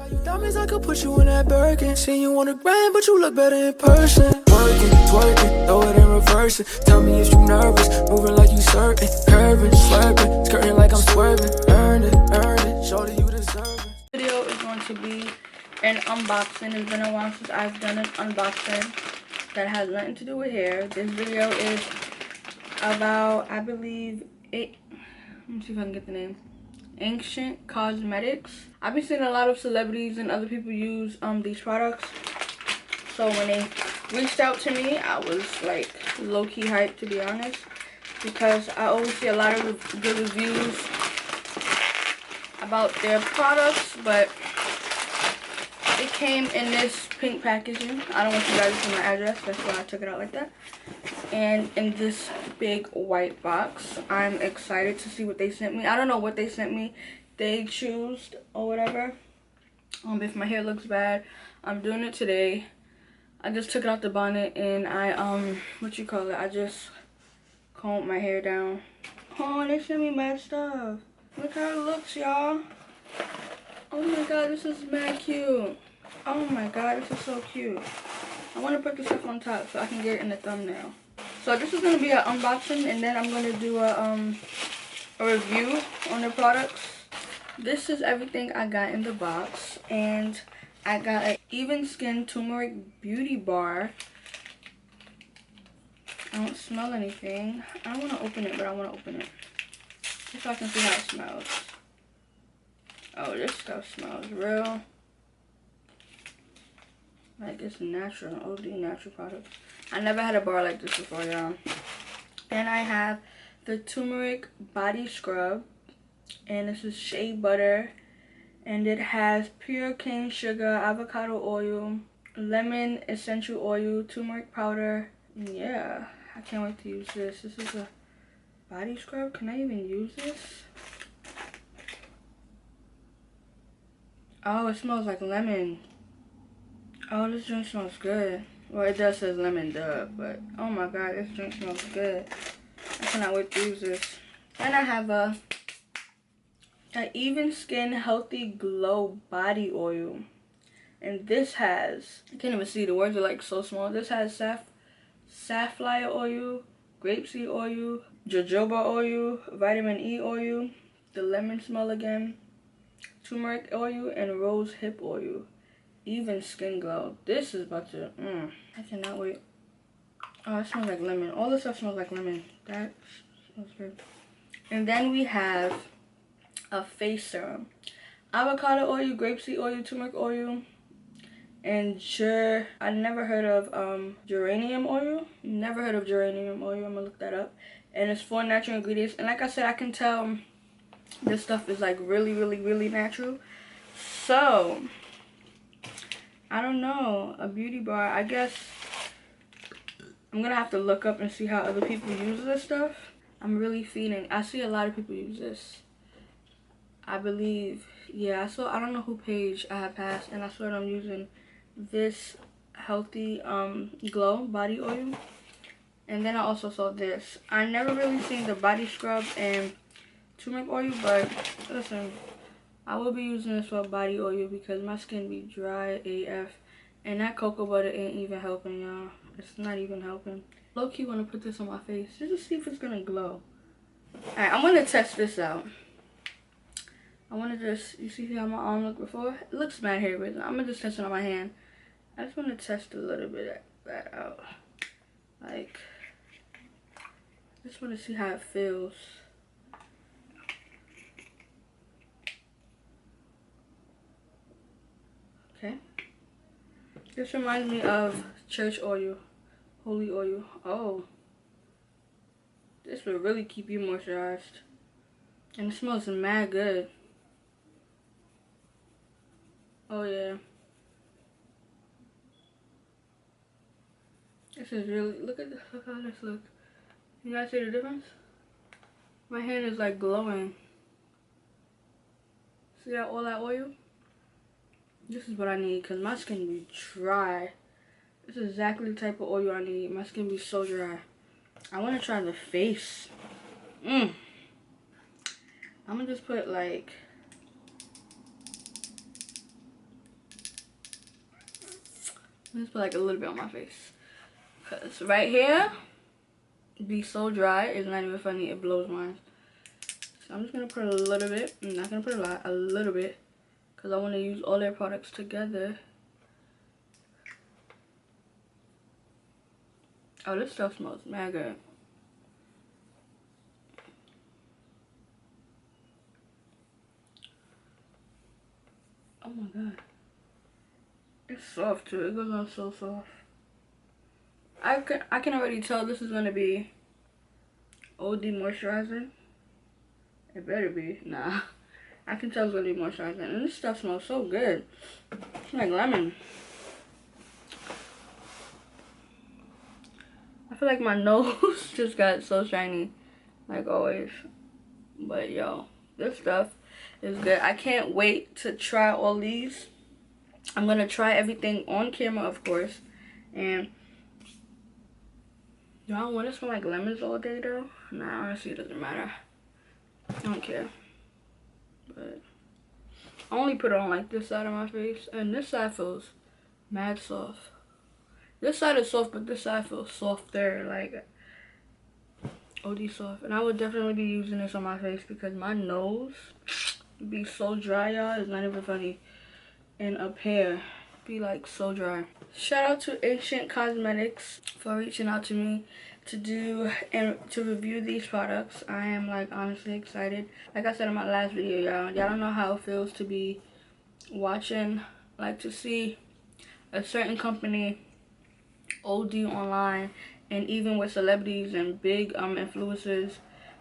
You diamonds, I could put you in that Birkin. See you on the gram, but you look better in person. Working, twerking, throw it and reverse it. Tell me if you nervous, moving like you certain. Curving, swerving, skirting like I'm swerving. Earn it, shorty, you deserve it. This video is going to be an unboxing. It's been a while since I've done an unboxing that has nothing to do with hair. This video is about, I believe, let me see if I can get the name. Ancient Cosmetics. I've been seeing a lot of celebrities and other people use these products. So when they reached out to me, I was like low-key hyped, to be honest, because I always see a lot of good reviews about their products, but it came in this pink packaging. I don't want you guys to see my address, that's why I took it out like that. And in this big white box. I'm excited to see what they sent me. I don't know what they sent me. They choose or whatever. If my hair looks bad, I'm doing it today. I just took it out the bonnet and I I just combed my hair down. Oh, they sent me mad stuff. Look how it looks, y'all. Oh my god, this is mad cute. Oh my god, this is so cute. I want to put this stuff on top so I can get it in the thumbnail. So this is going to be an unboxing, and then I'm going to do a review on the products. This is everything I got in the box, and I got an Even Skin Turmeric Beauty Bar. I don't smell anything. I don't want to open it, but I want to open it just so I can see how it smells. Oh, this stuff smells real. Like it's natural, OD natural product. I never had a bar like this before, y'all. And I have the Turmeric Body Scrub, and this is shea butter, and it has pure cane sugar, avocado oil, lemon essential oil, turmeric powder. Yeah, I can't wait to use this. This is a body scrub. Can I even use this? Oh, it smells like lemon. Oh, this drink smells good. Well, it does say lemon, duh, but oh my god, this drink smells good. I cannot wait to use this. And I have a Even Skin Healthy Glow Body Oil. And this has, I can't even see, the words are like so small. This has safflower oil, grapeseed oil, jojoba oil, vitamin E oil, the lemon smell again, turmeric oil, and rose hip oil. Even Skin Glow. This is about to, I cannot wait. Oh, it smells like lemon. All this stuff smells like lemon. That smells good. And then we have a face serum. Avocado oil, grapeseed oil, turmeric oil, and I never heard of geranium oil. Never heard of geranium oil. I'm gonna look that up. And it's 4 natural ingredients. And like I said, I can tell this stuff is like really, really, really natural. So I don't know, a beauty bar. I guess I'm gonna have to look up and see how other people use this stuff. I'm really feeling, I see a lot of people use this. I believe, yeah, I don't know who page I have passed, and I swear I'm using this healthy glow body oil. And then I also saw this. I never really seen the body scrub and turmeric oil, but listen, I will be using this for body oil because my skin be dry AF. And that cocoa butter ain't even helping, y'all. It's not even helping. Low-key want to put this on my face just to see if it's going to glow. Alright, I'm going to test this out. I want to just, you see how my arm looked before? It looks mad hair, but I'm going to just test it on my hand. I just want to test a little bit of that out. Like, I just want to see how it feels. Okay. This reminds me of church oil, holy oil. Oh, this will really keep you moisturized. And it smells mad good. Oh yeah. This is really, look how this looks. You guys see the difference? My hand is like glowing. See that, all that oil? This is what I need because my skin be dry. This is exactly the type of oil I need. My skin be so dry. I want to try the face. I'm going to just put like Let's put like a little bit on my face. Because right here, be so dry, it's not even funny, it blows mine. So I'm just going to put a little bit. I'm not going to put a lot, a little bit. Because I want to use all their products together. Oh, this stuff smells mad good. Oh my god. It's soft too. It goes on so soft. I can already tell this is gonna be OD moisturizer. It better be. Nah. I can tell it's gonna be moisturizer. And this stuff smells so good. It's like lemon. I feel like my nose just got so shiny. Like always. But yo, this stuff is good. I can't wait to try all these. I'm gonna try everything on camera, of course. And y'all want to smell like lemons all day though? Nah, honestly, it doesn't matter. I don't care. But I only put it on like this side of my face, and this side feels mad soft. This side is soft, but this side feels softer, like OD soft. And I would definitely be using this on my face because my nose be so dry, y'all. It's not even funny. And up here be like so dry. Shout out to Ancient Cosmetics for reaching out to me to do and to review these products. I am like honestly excited. Like I said in my last video, y'all don't know how it feels to be watching, like to see a certain company OD online, and even with celebrities and big influencers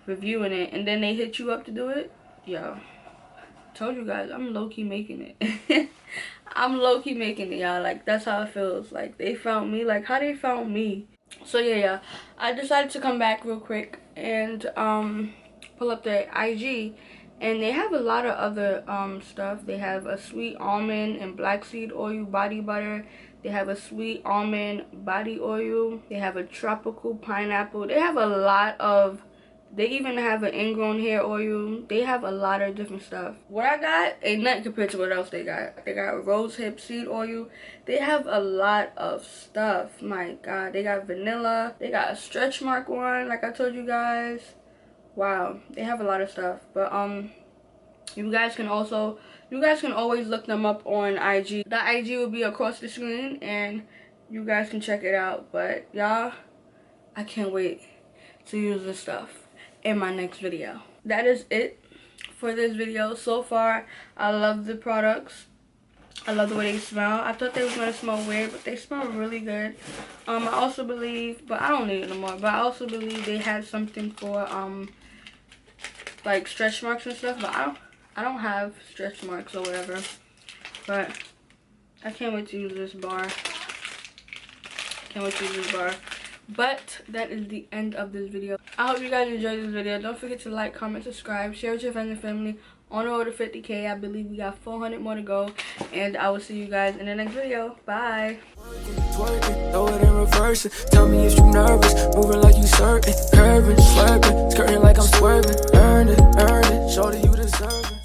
reviewing it, and then they hit you up to do it. Yo, told you guys, I'm low-key making it. I'm low-key making it, y'all. Like, that's how it feels. Like, they found me. Like, how they found me. So yeah, I decided to come back real quick and pull up their IG, and they have a lot of other stuff. They have a sweet almond and black seed oil body butter. They have a sweet almond body oil. They have a tropical pineapple. They have a lot of, they even have an ingrown hair oil. They have a lot of different stuff. What I got ain't nothing compared to what else they got. They got rose hip seed oil. They have a lot of stuff. My god, they got vanilla. They got a stretch mark one, like I told you guys. Wow, they have a lot of stuff. But you guys can always look them up on IG. The IG will be across the screen and you guys can check it out. But y'all, I can't wait to use this stuff in my next video. That is it for this video. So far, I love the products. I love the way they smell. I thought they was gonna smell weird, but they smell really good. I also believe, but I don't need it no more, but I also believe they had something for like stretch marks and stuff, but I don't have stretch marks or whatever. But I can't wait to use this bar. Can't wait to use this bar. But that is the end of this video. I hope you guys enjoyed this video. Don't forget to like, comment, subscribe, share with your friends and family. On the road to 50K. I believe we got 400 more to go. And I will see you guys in the next video. Bye. Twerking, throw it and reverse it. Tell me if you nervous, moving like you certain, curving, slurping, skirting like I'm swerving. Earn it, shorty, you deserve it.